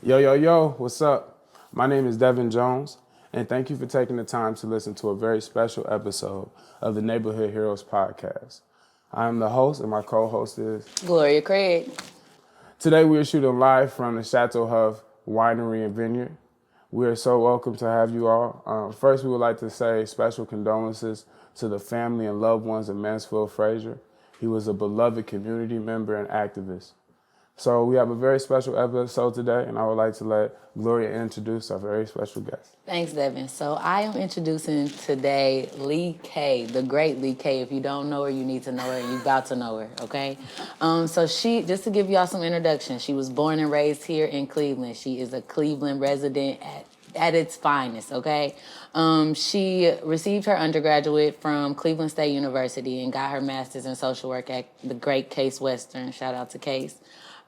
Yo, yo, yo, what's up? My name is Devon Jones, and thank you for taking the time to listen to a very special episode of the Neighborhood Heroes podcast. I am the host, and my co-host is Gloria Craig. Today we are shooting live from the Chateau Huff Winery and Vineyard. We are so welcome to have you all. First, we would like to say special condolences to the family and loved ones of Mansfield Frazier. He was a beloved community member and activist. So we have a very special episode today, and I would like to let Gloria introduce our very special guest. Thanks, Devon. So I am introducing today Lee K, the great Lee K. If you don't know her, you need to know her, and you're about to know her, okay? So she, just to give y'all some introduction, she was born and raised here in Cleveland. She is a Cleveland resident at its finest, okay? She received her undergraduate from Cleveland State University and got her master's in social work at the great Case Western. Shout out to Case.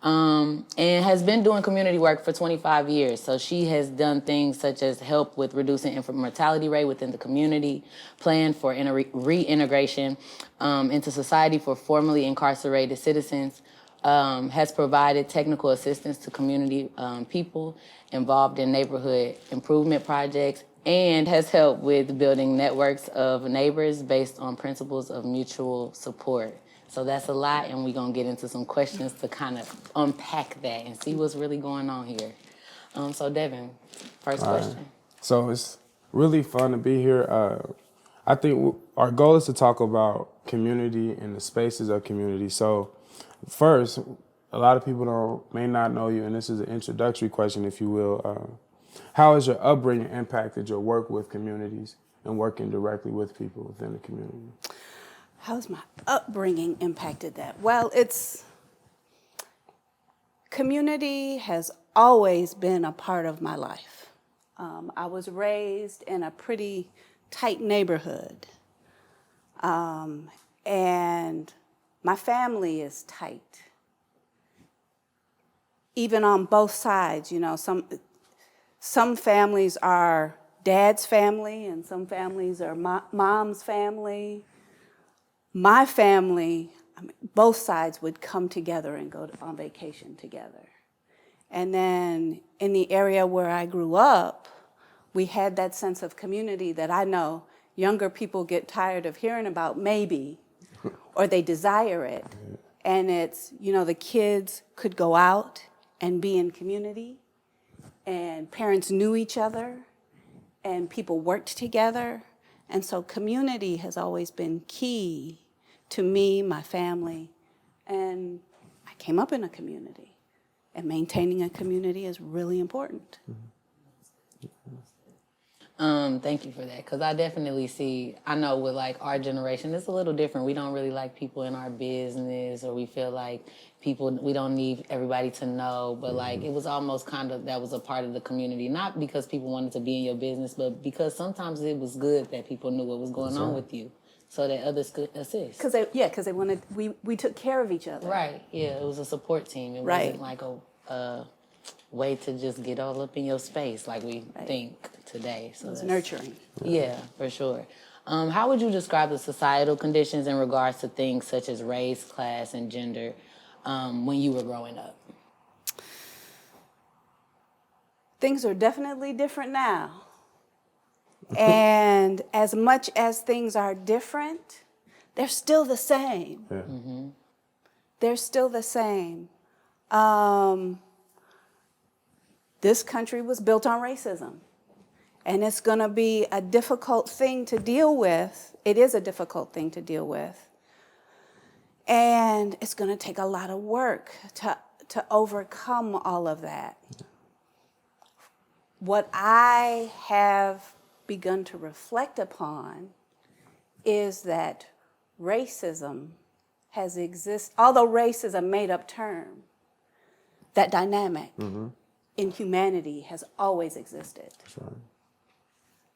And has been doing community work for 25 years. So she has done things such as help with reducing infant mortality rate within the community, plan for reintegration into society for formerly incarcerated citizens, has provided technical assistance to community people involved in neighborhood improvement projects, and has helped with building networks of neighbors based on principles of mutual support. So that's a lot, and we're going to get into some questions to kind of unpack that and see what's really going on here. So, Devon, first question. Right. So it's really fun to be here. I think our goal is to talk about community and the spaces of community. So first, a lot of people may not know you, and this is an introductory question, if you will. How has your upbringing impacted your work with communities and working directly with people within the community? How's my upbringing impacted that? Well, community has always been a part of my life. I was raised in a pretty tight neighborhood, and my family is tight. Even on both sides, you know, some families are dad's family, and some families are mom's family. My family, both sides would come together and go on vacation together. And then in the area where I grew up, we had that sense of community that I know younger people get tired of hearing about, maybe, or they desire it. And it's, you know, the kids could go out and be in community, and parents knew each other, and people worked together. And so community has always been key to me, my family, and I came up in a community, and maintaining a community is really important. Thank you for that, because I definitely see, I know with like our generation, it's a little different. We don't really like people in our business, or we feel like we don't need everybody to know, but like it was almost kind of, that was a part of the community, not because people wanted to be in your business, but because sometimes it was good that people knew what was going on with you, so that others could assist. Because they wanted, we took care of each other. Right, yeah, it was a support team. It wasn't like a way to just get all up in your space like we think today. So it was nurturing. Yeah, for sure. How would you describe the societal conditions in regards to things such as race, class, and gender when you were growing up? Things are definitely different now. And as much as things are different, they're still the same. Yeah. Mm-hmm. They're still the same. This country was built on racism, and it's going to be a difficult thing to deal with. It is a difficult thing to deal with, and it's going to take a lot of work to overcome all of that. What I have begun to reflect upon is that racism has existed, although race is a made-up term, that dynamic in humanity has always existed.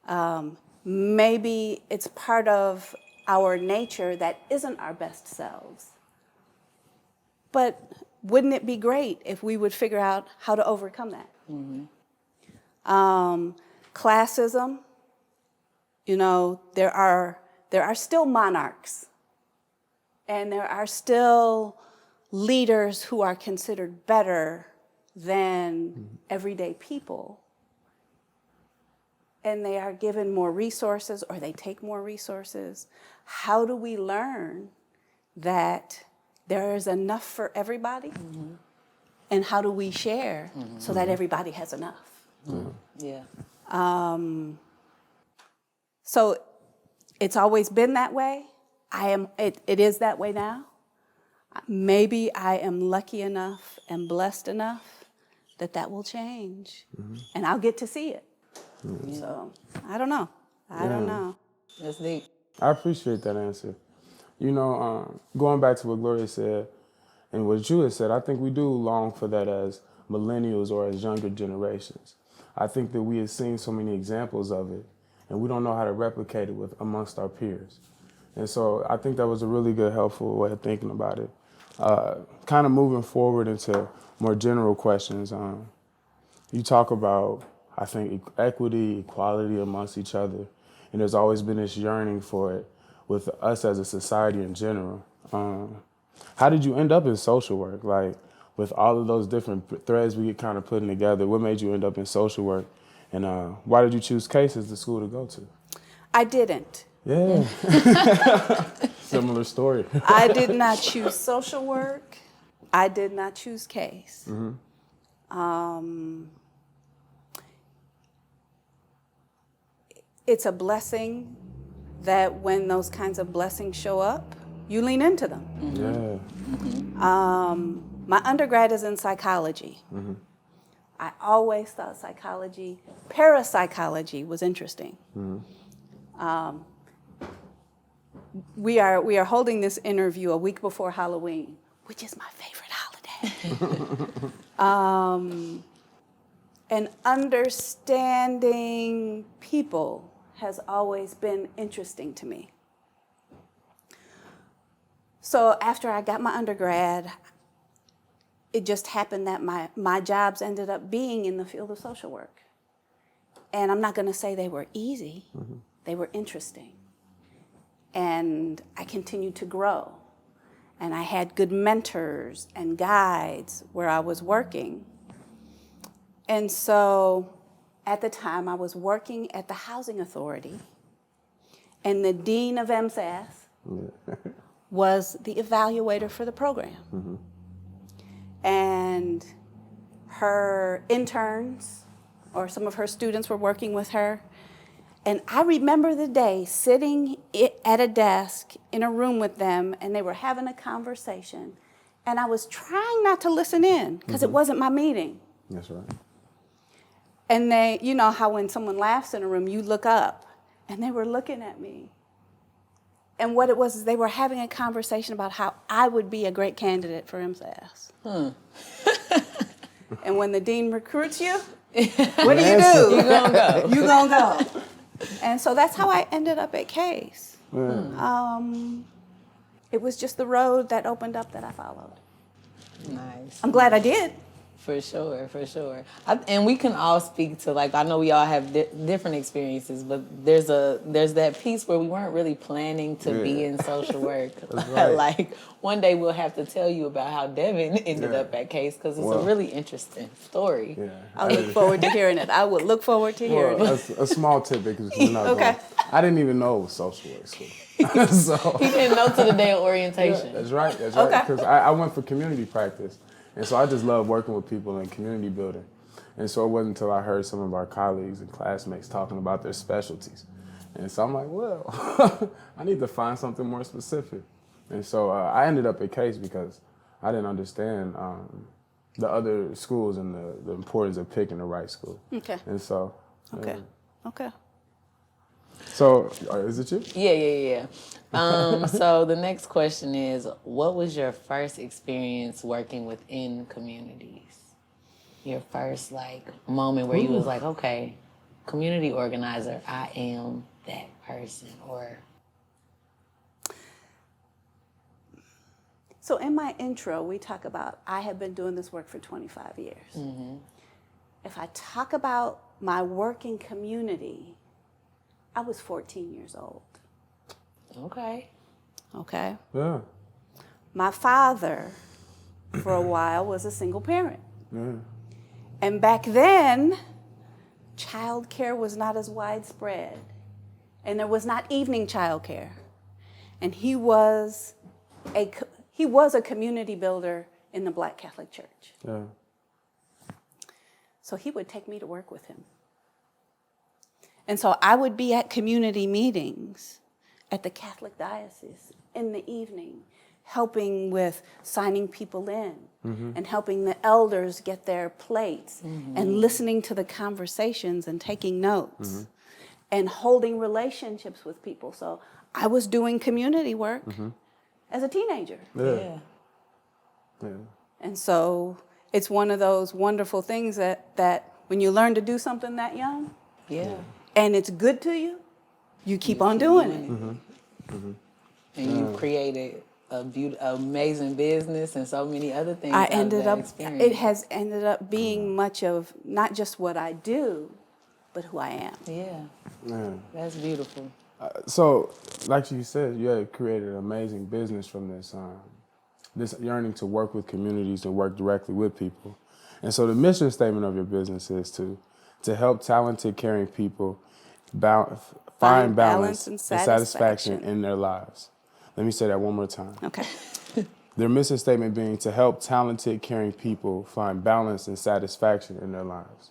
Right. Maybe it's part of our nature that isn't our best selves. But wouldn't it be great if we would figure out how to overcome that? Classism, you know, there are still monarchs, and there are still leaders who are considered better than everyday people, and they are given more resources or they take more resources, how do we learn that there is enough for everybody? And how do we share so that everybody has enough? Yeah. So it's always been that way. It is that way now. Maybe I am lucky enough and blessed enough that will change, and I'll get to see it. So I don't know. I don't know. That's deep. I appreciate that answer. You know, going back to what Gloria said and what you had said, I think we do long for that as millennials or as younger generations. I think that we have seen so many examples of it, and we don't know how to replicate it amongst our peers. And so I think that was a really good, helpful way of thinking about it. Kind of moving forward into more general questions, you talk about, I think, equity, equality amongst each other, and there's always been this yearning for it with us as a society in general. How did you end up in social work? Like, with all of those different threads we get kind of putting together, what made you end up in social work? And why did you choose CASE as the school to go to? I didn't. Yeah. Similar story. I did not choose social work. I did not choose CASE. It's a blessing that when those kinds of blessings show up, you lean into them. Yeah. My undergrad is in psychology. I always thought parapsychology was interesting. We are holding this interview a week before Halloween, which is my favorite holiday. And understanding people has always been interesting to me. So after I got my undergrad, it just happened that my jobs ended up being in the field of social work. And I'm not going to say they were easy. They were interesting. And I continued to grow. And I had good mentors and guides where I was working. And so at the time, I was working at the Housing Authority, and the dean of MSASS was the evaluator for the program. And her interns or some of her students were working with her. And I remember the day sitting at a desk in a room with them, and they were having a conversation. And I was trying not to listen in because it wasn't my meeting. That's right. And they, you know how when someone laughs in a room, you look up, and they were looking at me. And what it was is they were having a conversation about how I would be a great candidate for MSASS. And when the dean recruits you, what do? You gonna go. You gonna go. And so that's how I ended up at CASE. It was just the road that opened up that I followed. Nice. I'm glad I did. For sure, for sure. And we can all speak to, like, I know we all have different experiences, but there's that piece where we weren't really planning to be in social work. Right. Like, one day we'll have to tell you about how Devon ended up at CASE, because it's a really interesting story. Yeah. I look forward to hearing it. I would look forward to hearing it. A small tidbit, because we're not going. I didn't even know it was social work school. So, He didn't know to the day of orientation. that's right. That's right. Because I went for community practice. And so I just love working with people in community building. And so it wasn't until I heard some of our colleagues and classmates talking about their specialties. And so I'm like, well, I need to find something more specific. And so I ended up at CASE because I didn't understand the other schools and the importance of picking the right school. Okay. And so. Okay. So is it you? Yeah. So the next question is, what was your first experience working within communities? Your first, like, moment where you was like, okay, community organizer, I am that person, or... So in my intro, we talk about I have been doing this work for 25 years. If I talk about my working community, I was 14 years old. Okay. Yeah. My father, for a while, was a single parent. And back then, childcare was not as widespread. And there was not evening childcare. And he was a community builder in the Black Catholic Church. Yeah. So he would take me to work with him. And so I would be at community meetings at the Catholic diocese in the evening, helping with signing people in and helping the elders get their plates and listening to the conversations and taking notes and holding relationships with people. So I was doing community work as a teenager. Yeah. And so it's one of those wonderful things that when you learn to do something that young, and it's good to you, you keep on doing it. And you created amazing business and so many other things. It has ended up being much of not just what I do, but who I am. Yeah. That's beautiful. So, like you said, you had created an amazing business from this yearning to work with communities and work directly with people. And so the mission statement of your business is to help talented, caring people find balance and satisfaction in their lives. Let me say that one more time. Okay. Their mission statement being to help talented, caring people find balance and satisfaction in their lives.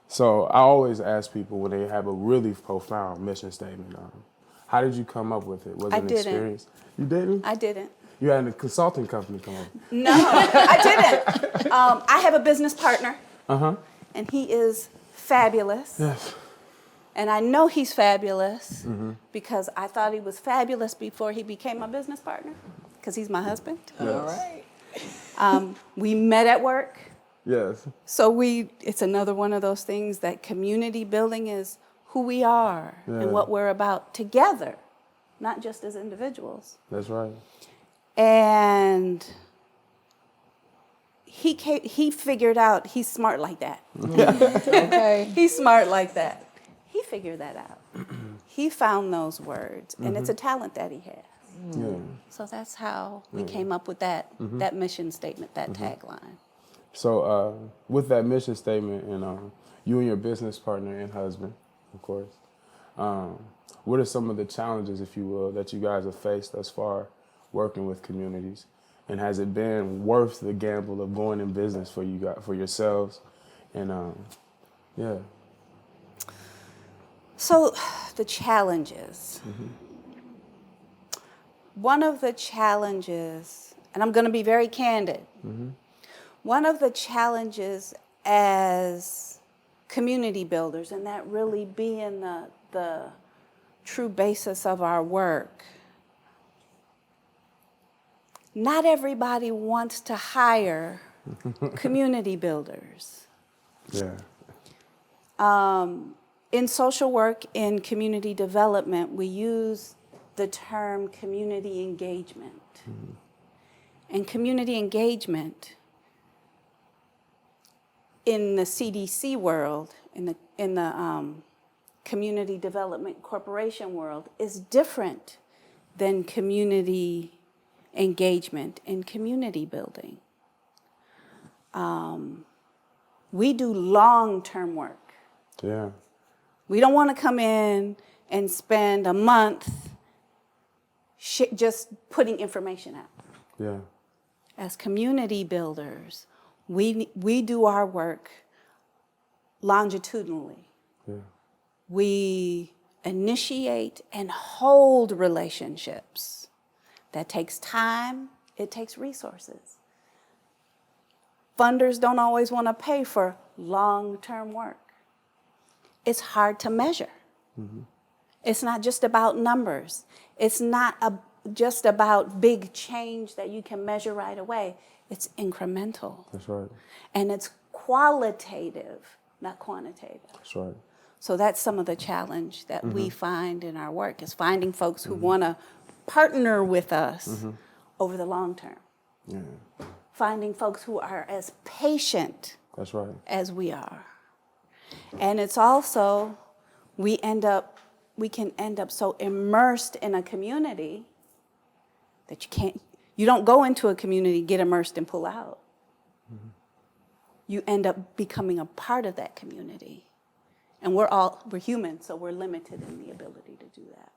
So I always ask people when they have a really profound mission statement, how did you come up with it? Was it an experience? You didn't? I didn't. You had a consulting company come up. No, I didn't. I have a business partner, and he is fabulous. Yes. And I know he's fabulous because I thought he was fabulous before he became my business partner, because he's my husband. Yes. All right. We met at work. Yes. So it's another one of those things that community building is who we are and what we're about together, not just as individuals. That's right. And he figured out he's smart like that. Okay. He's smart like that. He figured that out. He found those words, and it's a talent that he has. Yeah. So that's how we came up with that mission statement, that tagline. So with that mission statement and you and your business partner and husband, of course, what are some of the challenges, if you will, that you guys have faced thus far working with communities? And has it been worth the gamble of going in business for you guys, for yourselves? And So the challenges. One of the challenges, and I'm going to be very candid, one of the challenges as community builders, and that really being the true basis of our work, not everybody wants to hire community builders. Yeah. In social work, in community development, we use the term community engagement. And community engagement in the CDC world, in the Community Development Corporation world, is different than community engagement in community building. We do long-term work. Yeah. We don't want to come in and spend a month just putting information out. Yeah. As community builders, we do our work longitudinally. Yeah. We initiate and hold relationships. That takes time, it takes resources. Funders don't always want to pay for long-term work. It's hard to measure. It's not just about numbers. It's not just about big change that you can measure right away. It's incremental. That's right. And it's qualitative, not quantitative. That's right. So that's some of the challenge that we find in our work, is finding folks who want to partner with us over the long term. Yeah. Finding folks who are as patient That's right. as we are. And it's also, we can end up so immersed in a community that you don't go into a community, get immersed and pull out. you end up becoming a part of that community. And we're human, so we're limited in the ability to do that.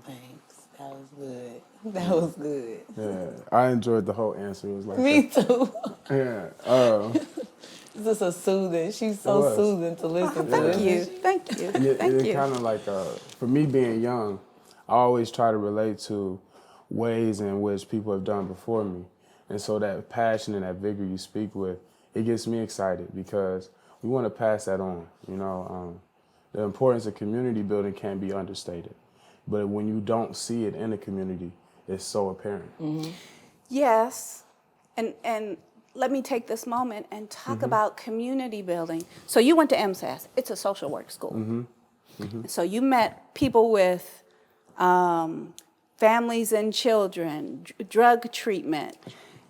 Thanks. That was good. That was good. Yeah, I enjoyed the whole answer. It was like Me too. Yeah. This is soothing. She's so soothing to listen to. Thank you. Thank you. Thank you. Kind of like, for me being young, I always try to relate to ways in which people have done before me. And so that passion and that vigor you speak with, it gets me excited because we want to pass that on. You know, the importance of community building can't be understated. But when you don't see it in the community, it's so apparent. Mm-hmm. Yes. And let me take this moment and talk about community building. So you went to MSASS. It's a social work school. So you met people with families and children, drug treatment.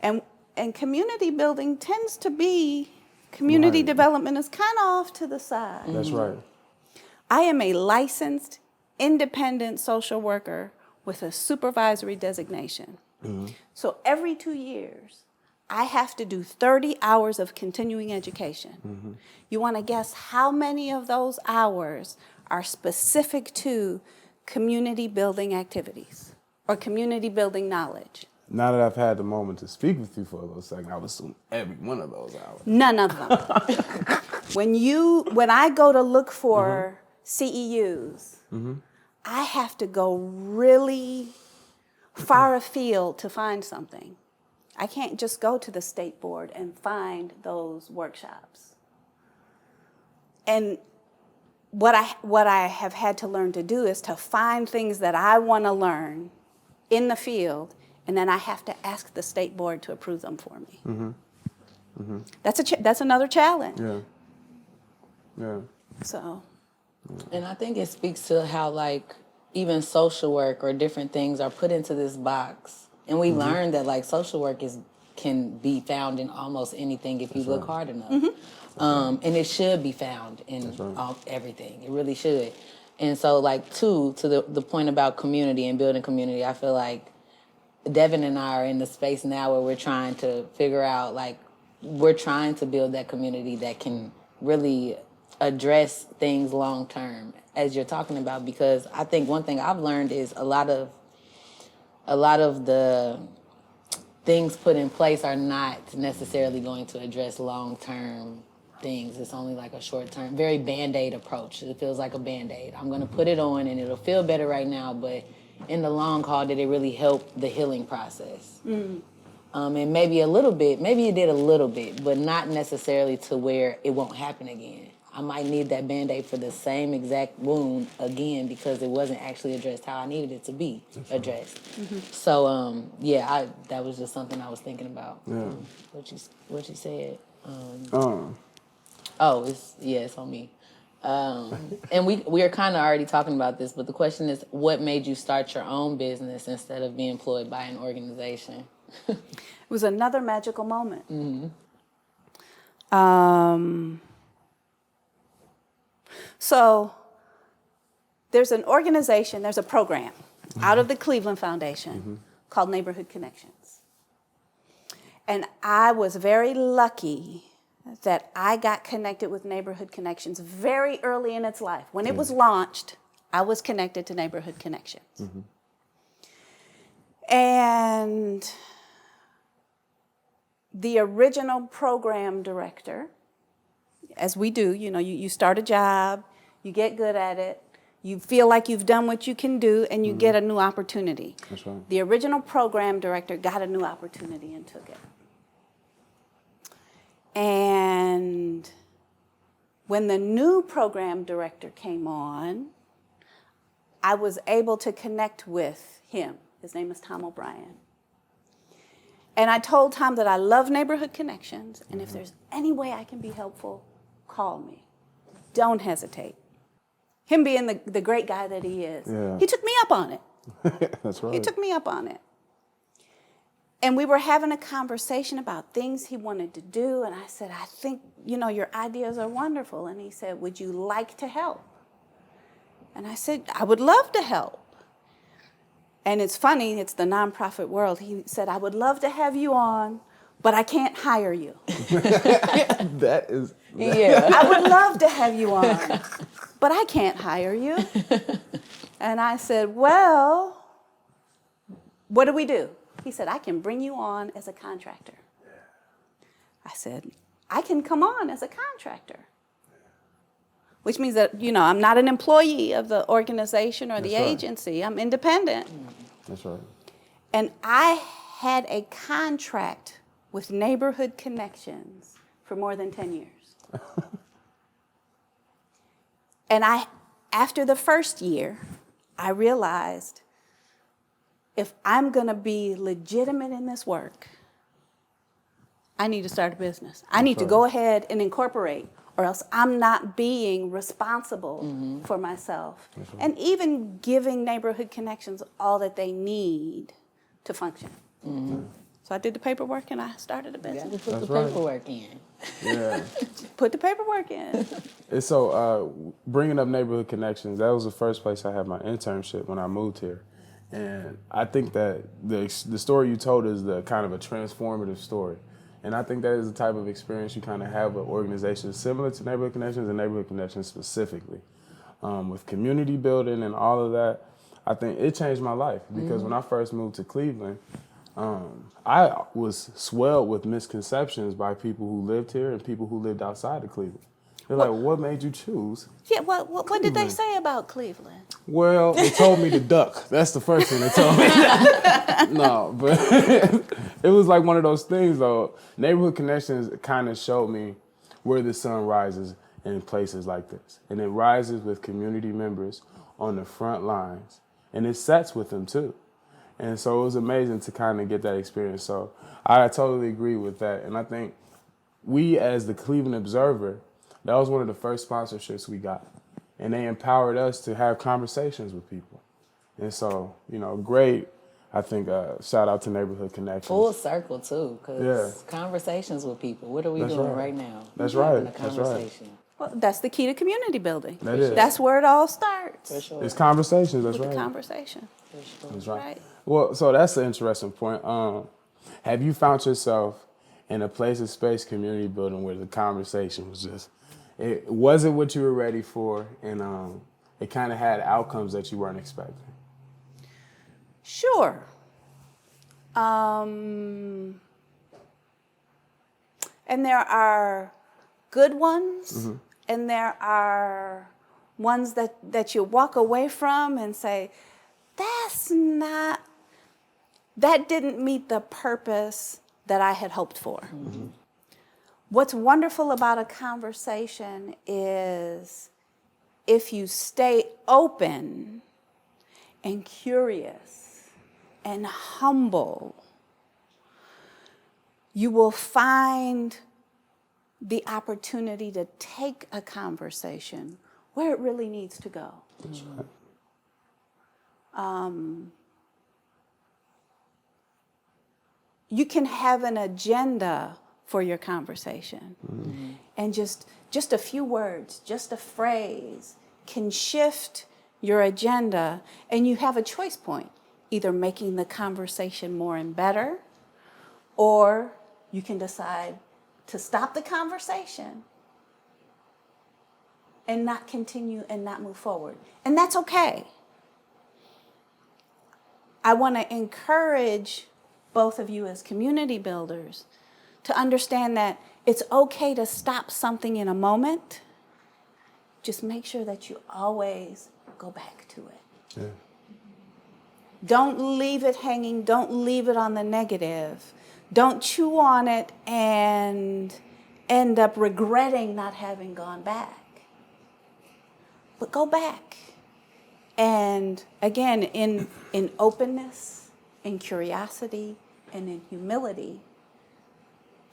And community building tends to be, community development is kind of off to the side. That's right. I am a licensed independent social worker with a supervisory designation. So every 2 years, I have to do 30 hours of continuing education. You want to guess how many of those hours are specific to community building activities or community building knowledge? Now that I've had the moment to speak with you for a little second, I would assume every one of those hours. None of them. When I go to look for CEUs, I have to go really far afield to find something. I can't just go to the state board and find those workshops. And what I have had to learn to do is to find things that I want to learn in the field, and then I have to ask the state board to approve them for me. That's another challenge. Yeah. So. And I think it speaks to how, like, even social work or different things are put into this box. And we learned that, like, social work can be found in almost anything if you look hard enough. And it should be found in everything. It really should. And so, like, to the point about community and building community, I feel like Devon and I are in the space now where we're trying to figure out, like, we're trying to build that community that can really address things long term, as you're talking about, because I think one thing I've learned is a lot of the things put in place are not necessarily going to address long term things. It's only like a short term, very Band-Aid approach. It feels like a Band-Aid. I'm going to put it on and it'll feel better right now, but in the long haul, did it really help the healing process? And maybe it did a little bit, but not necessarily to where it won't happen again. I might need that Band-Aid for the same exact wound again because it wasn't actually addressed how I needed it to be addressed. So, that was just something I was thinking about. What you said. It's on me. And we are kind of already talking about this, but the question is, what made you start your own business instead of being employed by an organization? It was another magical moment. So there's an organization, there's a program out of the Cleveland Foundation called Neighborhood Connections. And I was very lucky that I got connected with Neighborhood Connections very early in its life. When it was launched, I was connected to Neighborhood Connections. And the original program director, as we do, you start a job, you get good at it, you feel like you've done what you can do, and you get a new opportunity. That's right. The original program director got a new opportunity and took it. And when the new program director came on, I was able to connect with him. His name is Tom O'Brien. And I told Tom that I love Neighborhood Connections, and if there's any way I can be helpful, call me. Don't hesitate. Him being the great guy that he is, he took me up on it. That's right. He took me up on it. And we were having a conversation about things he wanted to do, and I said, I think, your ideas are wonderful. And he said, would you like to help? And I said, I would love to help. And it's funny, it's the nonprofit world. He said, I would love to have you on but I can't hire you. That is. Yeah. I would love to have you on, but I can't hire you. And I said, well, what do? He said, I can bring you on as a contractor. I said, I can come on as a contractor. Which means that, I'm not an employee of the organization or the agency. I'm independent. That's right. And I had a contract with Neighborhood Connections for more than 10 years. And after the first year, I realized if I'm going to be legitimate in this work, I need to start a business. I need to go ahead and incorporate, or else I'm not being responsible for myself. And even giving Neighborhood Connections all that they need to function. So I did the paperwork and I started a business. You gotta put the paperwork in. Yeah. Put the paperwork in. And so bringing up Neighborhood Connections, that was the first place I had my internship when I moved here. And I think that the story you told is the kind of a transformative story. And I think that is the type of experience you kind of have with organizations similar to Neighborhood Connections and Neighborhood Connections specifically. With community building and all of that, I think it changed my life because when I first moved to Cleveland, I was swelled with misconceptions by people who lived here and people who lived outside of Cleveland. They're like, what made you choose? Yeah, what did they say about Cleveland? Well, they told me to duck. That's the first thing they told me. No, but it was like one of those things, though. Neighborhood Connections kind of showed me where the sun rises in places like this. And it rises with community members on the front lines. And it sets with them, too. And so it was amazing to kind of get that experience. So I totally agree with that. And I think we, as the Cleveland Observer, that was one of the first sponsorships we got. And they empowered us to have conversations with people. And so, great, I think, shout out to Neighborhood Connections. Full circle, too, because conversations with people. What are we doing right now? That's Having right. a conversation. Well, that's the key to community building. That is. That's where it all starts. For sure. It's conversations, that's With right. the conversation. For sure. That's right. Right. Well, so that's an interesting point. Have you found yourself in a place of space community building where the conversation was just, it wasn't what you were ready for, and it kind of had outcomes that you weren't expecting? Sure. And there are good ones, and there are ones that you walk away from and say, that didn't meet the purpose that I had hoped for. What's wonderful about a conversation is if you stay open and curious and humble, you will find the opportunity to take a conversation where it really needs to go. That's right. You can have an agenda for your conversation. And just a few words, just a phrase can shift your agenda, and you have a choice point, either making the conversation more and better, or you can decide to stop the conversation and not continue and not move forward. And that's okay. I want to encourage both of you as community builders to understand that it's okay to stop something in a moment. Just make sure that you always go back to it. Yeah. Don't leave it hanging. Don't leave it on the negative. Don't chew on it and end up regretting not having gone back. But go back. And again, in openness, in curiosity, and in humility,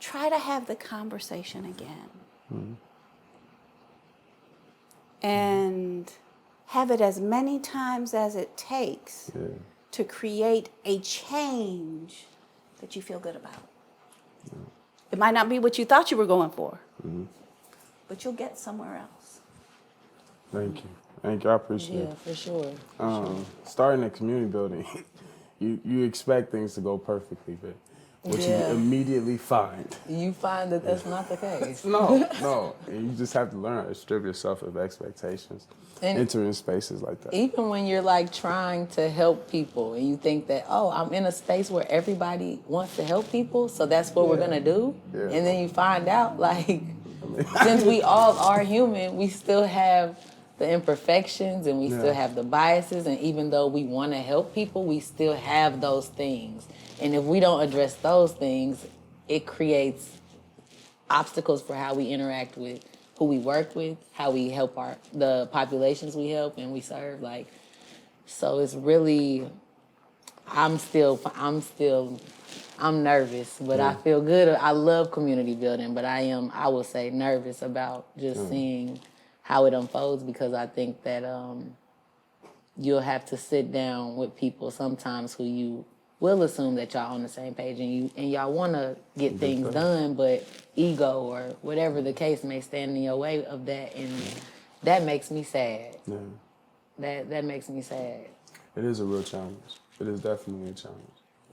try to have the conversation again. And have it as many times as it takes to create a change that you feel good about. It might not be what you thought you were going for, but you'll get somewhere else. Thank you. Thank you. I appreciate it. Yeah, for sure. Starting a community building, you expect things to go perfectly, but what you immediately find. You find that that's not the case. No. And you just have to learn how to strip yourself of expectations, And entering spaces like that. even when you're like trying to help people and you think that, oh, I'm in a space where everybody wants to help people, so that's what we're gonna do. Yeah. And then you find out, like, since we all are human, we still have the imperfections and we still have the biases, and even though we want to help people, we still have those things. And if we don't address those things, it creates obstacles for how we interact with who we work with, how we help the populations we help and we serve. Like, so it's really, I'm nervous, but I feel good. I love community building, but I will say nervous about just seeing how it unfolds, because I think that you'll have to sit down with people sometimes who you will assume that y'all on the same page and y'all want to get things done, but ego or whatever the case may stand in your way of that, and that makes me sad. Yeah. That makes me sad. It is a real challenge. It is definitely a challenge.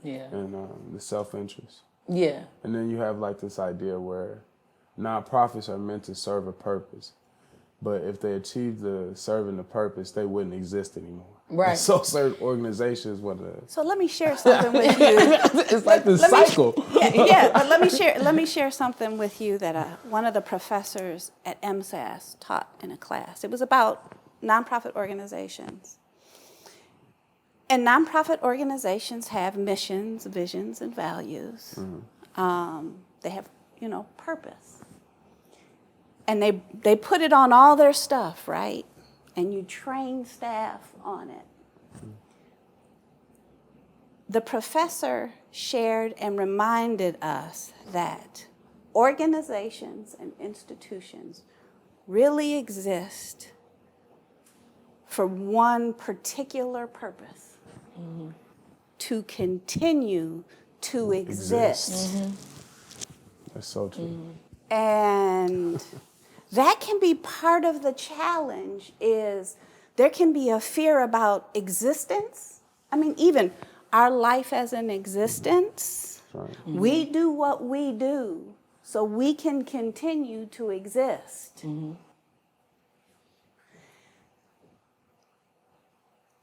Yeah. And the self-interest. Yeah. And then you have like this idea where nonprofits are meant to serve a purpose, but if they achieve serving the purpose, they wouldn't exist anymore. Right. And so certain organizations want to. So let me share something with you. It's like the cycle. But let me share something with you that one of the professors at MSASS taught in a class. It was about nonprofit organizations. And nonprofit organizations have missions, visions, and values. They have, purpose. And they put it on all their stuff, right? And you train staff on it. The professor shared and reminded us that organizations and institutions really exist for one particular purpose. To continue to exist. That's so true. And that can be part of the challenge. Is there can be a fear about existence. I mean, even our life as an existence, we do what we do so we can continue to exist.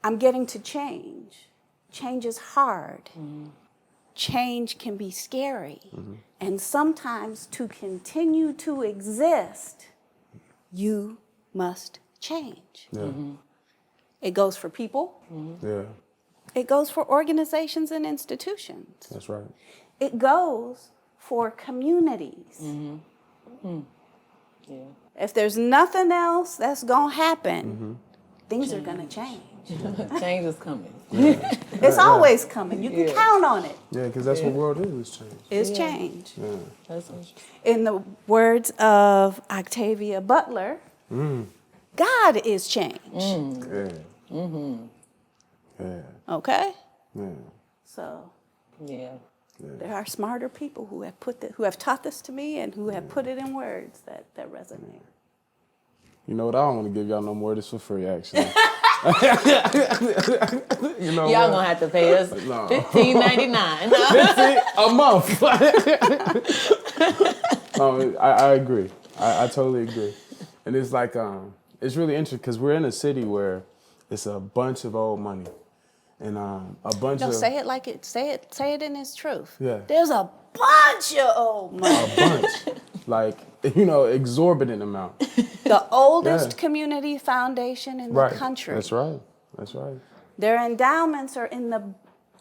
I'm getting to change. Change is hard. Change can be scary. And sometimes to continue to exist, you must change. It goes for people. It goes for organizations and institutions. That's right. It goes for communities. If there's nothing else that's going to happen, things are going to change. Change is coming. It's always coming. You can count on it. Yeah, because that's what world is change. It's change. That's what In the words of Octavia Butler, God is change. Okay? So there are smarter people who have taught this to me and who have put it in words that resonate. You know what? I don't want to give y'all no more of this for free, actually. Y'all gonna have to pay us $15.99 a month. I agree. I totally agree. And it's like it's really interesting because we're in a city where it's a bunch of old money, and a bunch of. Say it like it. Say it in its truth. Yeah. There's a bunch of old money. A bunch, like exorbitant amount. The oldest community foundation in the country. That's right. That's right. Their endowments are in the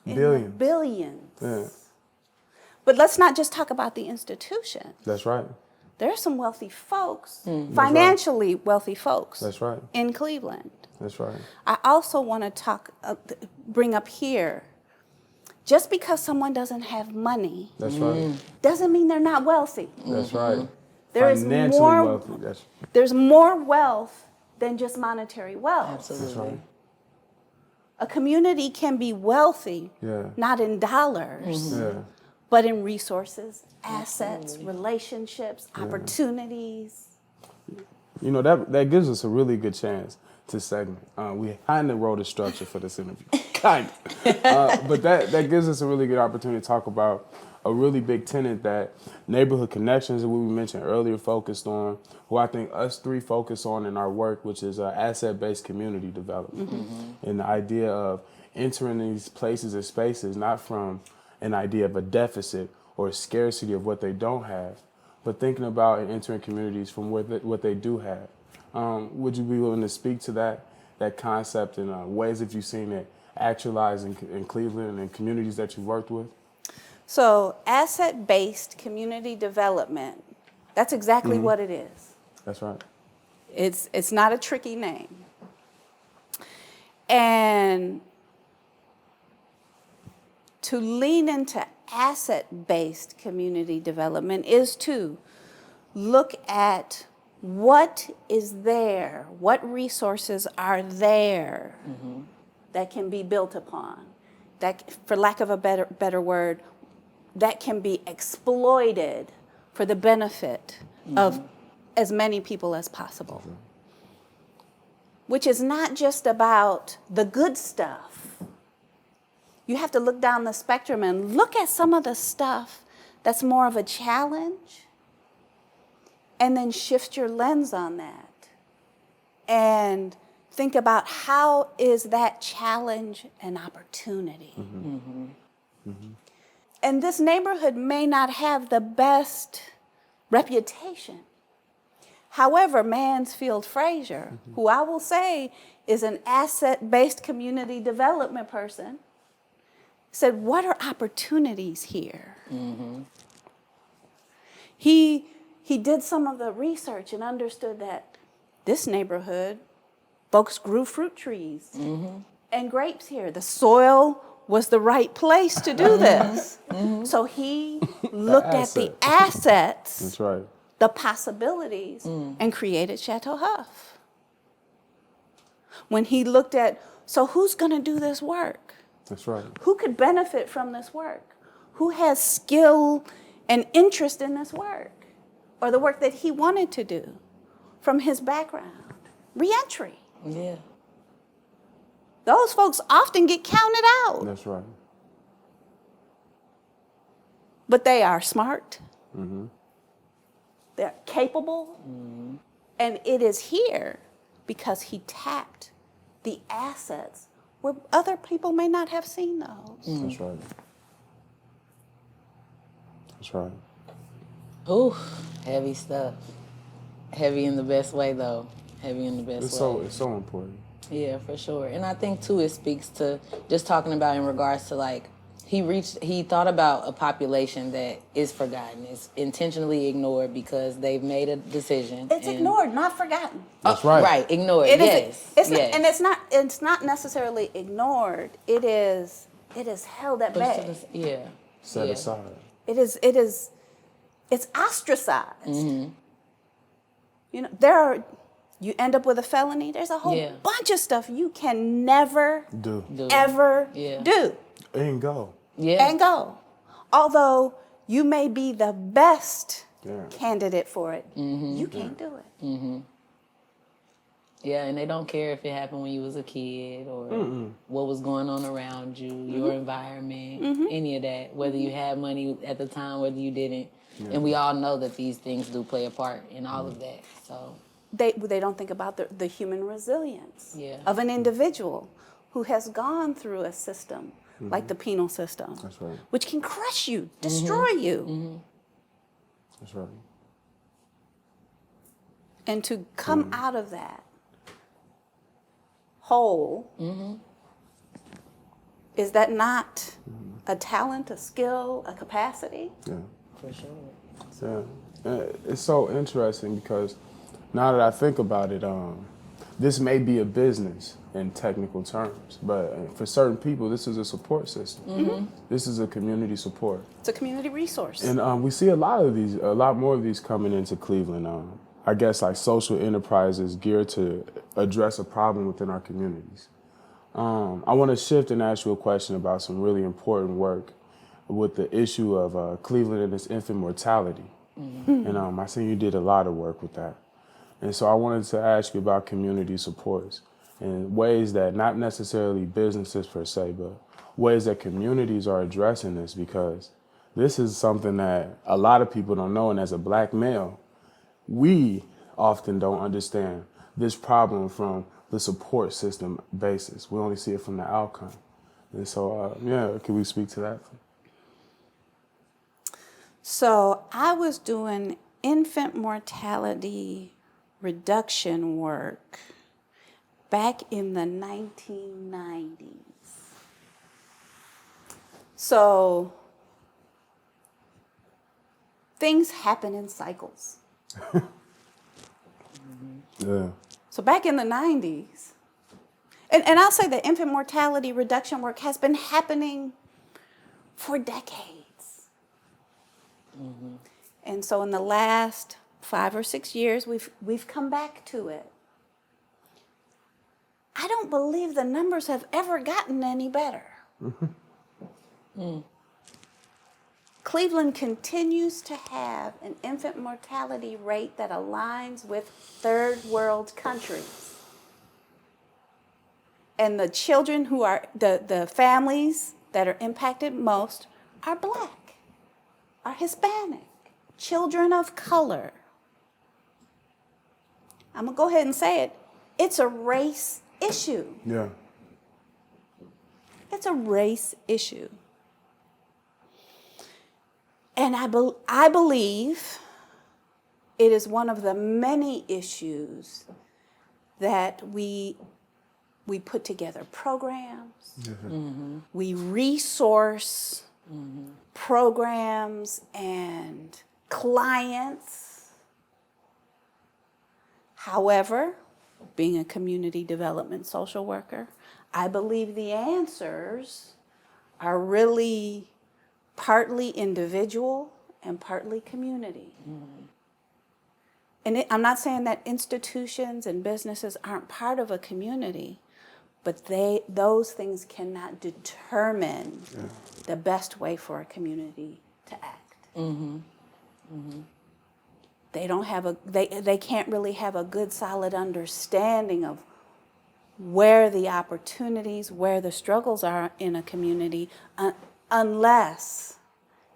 billions. Yeah. But let's not just talk about the institution. That's right. There are some wealthy folks, financially wealthy folks. That's right. In Cleveland. That's right. I also want to bring up here, just because someone doesn't have money, that's right, doesn't mean they're not wealthy. That's right. There is Financially more wealthy. There's more wealth than just monetary wealth. Absolutely. That's right. A community can be wealthy, not in dollars, but in resources, assets, relationships, opportunities. That gives us a really good chance to segment. We kind of wrote a structure for this interview, kind of. But that gives us a really good opportunity to talk about a really big tenet that neighborhood connections, that we mentioned earlier, focused on, who I think us three focus on in our work, which is asset-based community development. And the idea of entering these places and spaces not from an idea of a deficit or a scarcity of what they don't have, but thinking about and entering communities from what they do have. Would you be willing to speak to that concept and ways that you've seen it actualized in Cleveland and communities that you've worked with? So asset-based community development, that's exactly what it is. That's right. It's not a tricky name. And to lean into asset-based community development is to look at what is there, what resources are there that can be built upon, that, for lack of a better word, that can be exploited for the benefit of as many people as possible. Which is not just about the good stuff. You have to look down the spectrum and look at some of the stuff that's more of a challenge, and then shift your lens on that and think about how is that challenge an opportunity. And this neighborhood may not have the best reputation. However, Mansfield Frazier, who I will say is an asset-based community development person, said, what are opportunities here? He did some of the research and understood that this neighborhood, folks grew fruit trees and grapes here. The soil was the right place to do this. So he looked at the assets, That's right. the possibilities, and created Chateau Huff. When he looked at, so who's going to do this work? That's right. Who could benefit from this work? Who has skill and interest in this work? Or the work that he wanted to do from his background? Reentry. Yeah. Those folks often get counted out. That's right. But they are smart. They're capable. And it is here because he tapped the assets where other people may not have seen those. That's right. That's right. Ooh, heavy stuff. Heavy in the best way, though. Heavy in the best way. It's so important. Yeah, for sure. And I think, too, it speaks to just talking about in regards to, like, he thought about a population that is forgotten, is intentionally ignored because they've made a decision. It's ignored, not forgotten. That's right. Right, ignored, It yes. is. Yes. And it's not necessarily ignored. It is held at bay. Yeah. Set aside. It's ostracized. You know, you end up with a felony. There's a whole bunch of stuff you can never ever do. And go. Yeah. And go. Although you may be the best candidate for it, you can't do it. Yeah, and they don't care if it happened when you was a kid or what was going on around you, your environment, any of that, whether you had money at the time, whether you didn't. Yeah. And we all know that these things do play a part in all of that. So they don't think about the human resilience of an individual who has gone through a system like the penal system, That's right. which can crush you, destroy you. That's right. And to come out of that whole, is that not a talent, a skill, a capacity? Yeah. for sure. Yeah. It's so interesting because now that I think about it, this may be a business in technical terms, but for certain people, this is a support system. This is a community support. It's a community resource. And we see a lot more of these coming into Cleveland. I guess like social enterprises geared to address a problem within our communities. I want to shift and ask you a question about some really important work with the issue of Cleveland and its infant mortality. And I seen you did a lot of work with that. And so I wanted to ask you about community supports. in ways that not necessarily businesses per se, but ways that communities are addressing this, because this is something that a lot of people don't know. And as a black male, we often don't understand this problem from the support system basis. We only see it from the outcome. And so, can we speak to that? So I was doing infant mortality reduction work back in the 1990s. So things happen in cycles. Yeah. So back in the 90s, and I'll say that infant mortality reduction work has been happening for decades. And so in the last 5 or 6 years, we've come back to it. I don't believe the numbers have ever gotten any better. Cleveland continues to have an infant mortality rate that aligns with third world countries. And the children who are, the families that are impacted most are Black, are Hispanic, children of color. I'm going to go ahead and say it. It's a race issue. Yeah. It's a race issue. And I believe it is one of the many issues that we put together programs, we resource programs and clients. However, being a community development social worker, I believe the answers are really partly individual and partly community. And I'm not saying that institutions and businesses aren't part of a community, but those things cannot determine the best way for a community to act. They don't have they can't really have a good solid understanding of where the opportunities, where the struggles are in a community, unless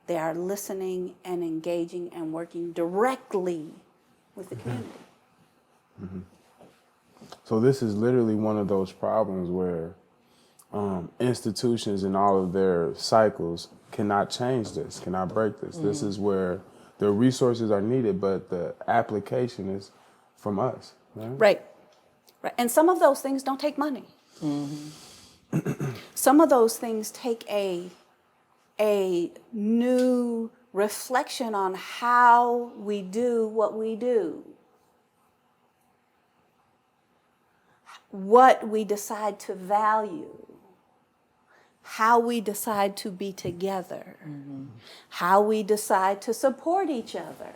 they are listening and engaging and working directly with the community. So this is literally one of those problems where institutions and all of their cycles cannot change this, cannot break this. This is where the resources are needed, but the application is from us. Right. And some of those things don't take money. Some of those things take a new reflection on how we do what we do, what we decide to value, how we decide to be together, how we decide to support each other.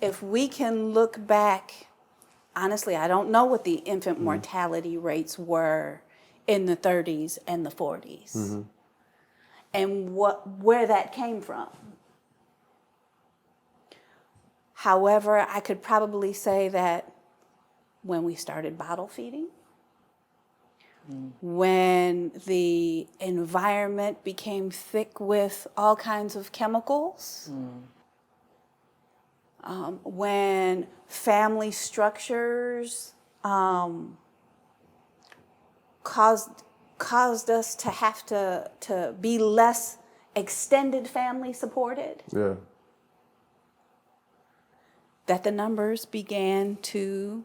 If we can look back, honestly, I don't know what the infant mortality rates were in the 30s and the 40s, and where that came from. However, I could probably say that when we started bottle feeding, when the environment became thick with all kinds of chemicals, when family structures caused us to have to be less extended family supported, that the numbers began to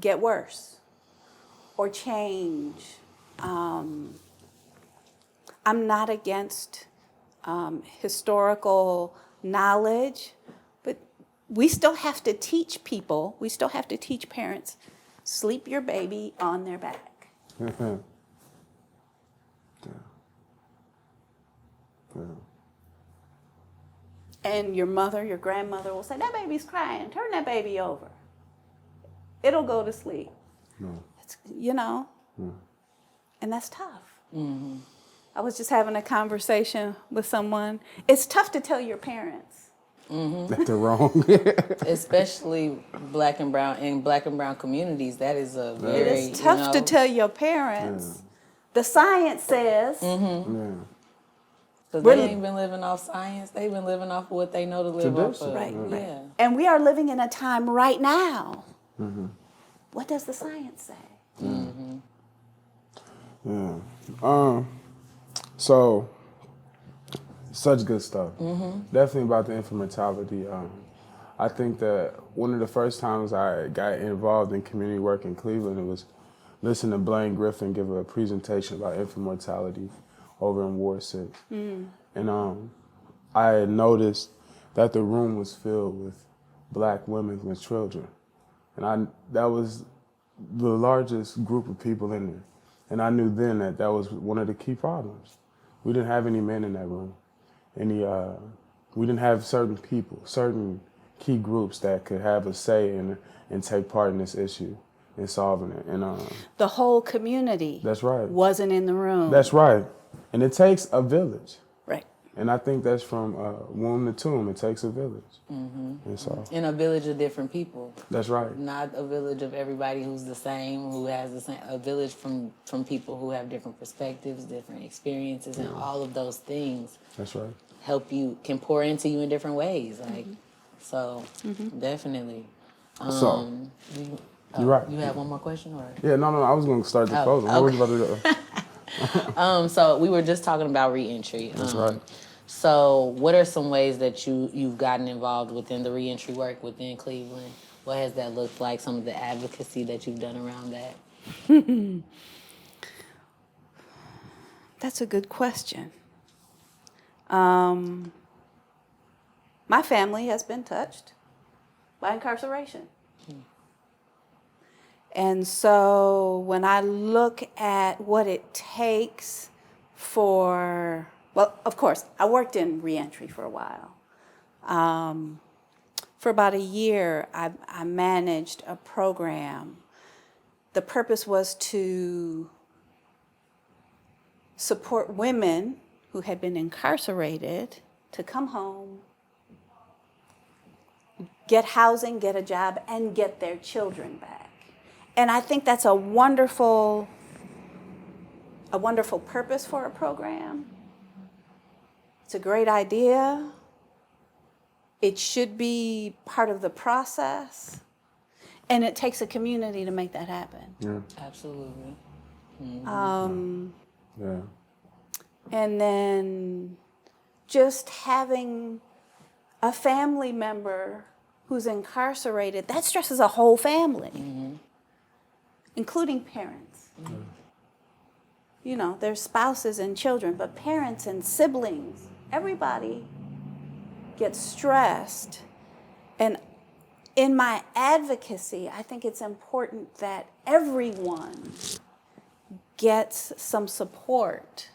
get worse or change. I'm not against historical knowledge, but we still have to teach people, we still have to teach parents, sleep your baby on their back. And your mother, your grandmother will say, that baby's crying, turn that baby over. It'll go to sleep. It's, and that's tough. I was just having a conversation with someone. It's tough to tell your parents that they're wrong. Especially black and brown communities. That is a very, It's tough to tell your parents. Yeah. The science says. Yeah. Because they ain't been living off science. They've been living off of what they know to live off of. Right, right. Yeah. And we are living in a time right now. What does the science say? Yeah. So, such good stuff. Definitely about the infant mortality. I think that one of the first times I got involved in community work in Cleveland, it was listening to Blaine Griffin give a presentation about infant mortality over in Ward 6. And I had noticed that the room was filled with black women with children. And that was the largest group of people in there. And I knew then that that was one of the key problems. We didn't have any men in that room. We didn't have certain people, certain key groups that could have a say and take part in this issue and solving it. And The whole community that's right. wasn't in the room. That's right. And it takes a village. Right. And I think that's from womb to tomb. It takes a village. And so In a village of different people. that's right. Not a village of everybody who's the same, who has the same. A village from people who have different perspectives, different experiences, and all of those things That's right. can pour into you in different ways. Like, so definitely. So, you're right. You have one more question, or? Yeah, no, I was going to start the closing. What were you about to do? So we were just talking about reentry. That's right. So what are some ways that you've gotten involved within the reentry work within Cleveland? What has that looked like? Some of the advocacy that you've done around that? That's a good question. My family has been touched by incarceration. And so when I look at what it takes for, well, of course, I worked in reentry for a while. For about a year, I managed a program. The purpose was to support women who had been incarcerated to come home, get housing, get a job, and get their children back. And I think that's a wonderful purpose for a program. It's a great idea. It should be part of the process. And it takes a community to make that happen. Yeah. Absolutely. Yeah. And then just having a family member who's incarcerated, that stresses a whole family, including parents. You know, there's spouses and children, but parents and siblings, everybody gets stressed. And in my advocacy, I think it's important that everyone gets some support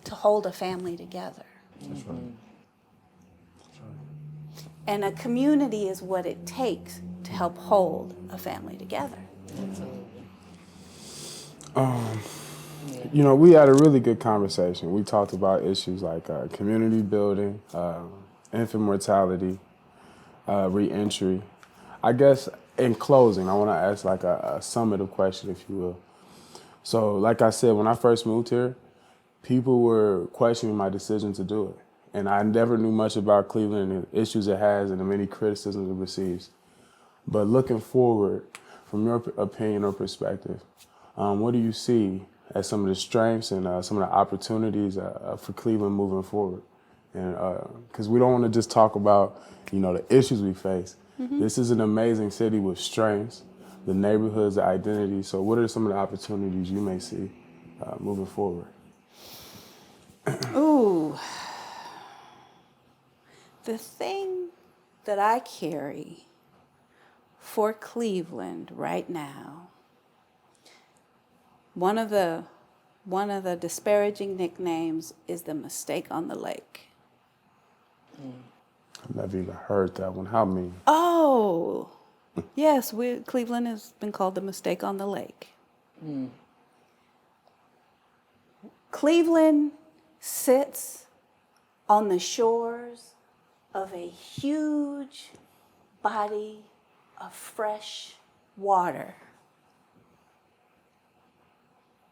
to hold a family together. That's right. And a community is what it takes to help hold a family together. You know, we had a really good conversation. We talked about issues like community building, infant mortality, reentry. I guess in closing, I want to ask like a summative question, if you will. So, like I said, when I first moved here, people were questioning my decision to do it. And I never knew much about Cleveland and the issues it has and the many criticisms it receives. But looking forward, from your opinion or perspective, what do you see as some of the strengths and some of the opportunities for Cleveland moving forward? And because we don't want to just talk about, you know, the issues we face. This is an amazing city with strengths, the neighborhoods, the identity. So what are some of the opportunities you may see moving forward? Ooh. The thing that I carry for Cleveland right now, one of the disparaging nicknames is the mistake on the lake. I've never even heard that one. How mean? Oh, yes, Cleveland has been called the mistake on the lake. Cleveland sits on the shores of a huge body of fresh water.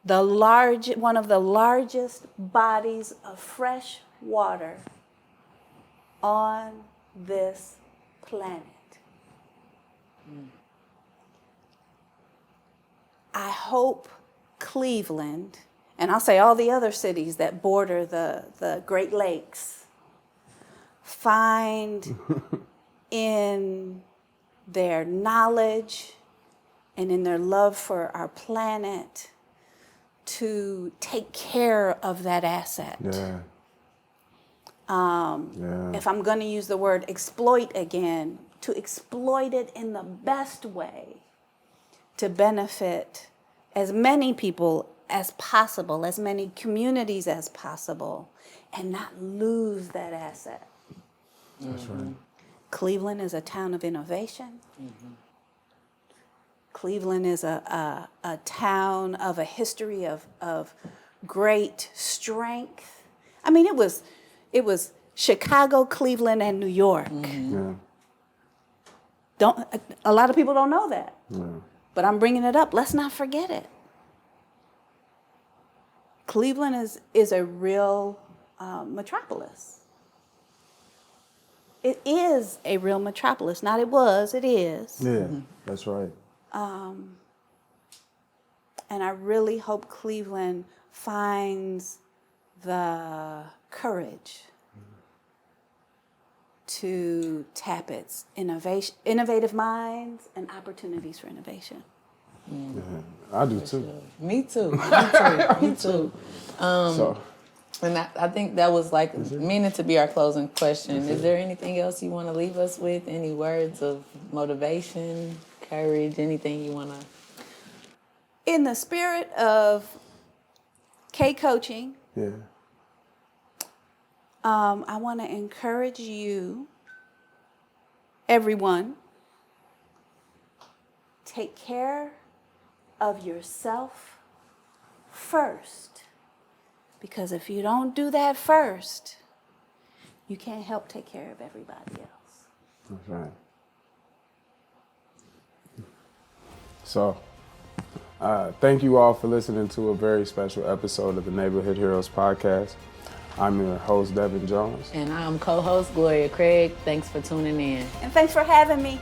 One of the largest bodies of fresh water on this planet. I hope Cleveland, and I'll say all the other cities that border the Great Lakes, find in their knowledge and in their love for our planet to take care of that asset. Yeah. If I'm going to use the word exploit again, to exploit it in the best way to benefit as many people as possible, as many communities as possible, and not lose that asset. That's right. Cleveland is a town of innovation. Cleveland is a town of a history of great strength. I mean, it was Chicago, Cleveland, and New York. Yeah. A lot of people don't know that. Yeah. But I'm bringing it up. Let's not forget it. Cleveland is a real metropolis. It is a real metropolis. Not it was, it is. Yeah, that's right. And I really hope Cleveland finds the courage to tap its innovative minds and opportunities for innovation. Yeah, I do too. Me too. Me too. So, And I think that was like meaning to be our closing question. Is there anything else you want to leave us with? Any words of motivation, courage, anything you want to? In the spirit of K coaching, yeah. I want to encourage you, everyone, take care of yourself first. Because if you don't do that first, you can't help take care of everybody else. That's right. So, thank you all for listening to a very special episode of the Neighborhood Heroes podcast. I'm your host, Devon Jones. And I'm co-host Gloria Craig. Thanks for tuning in. And thanks for having me.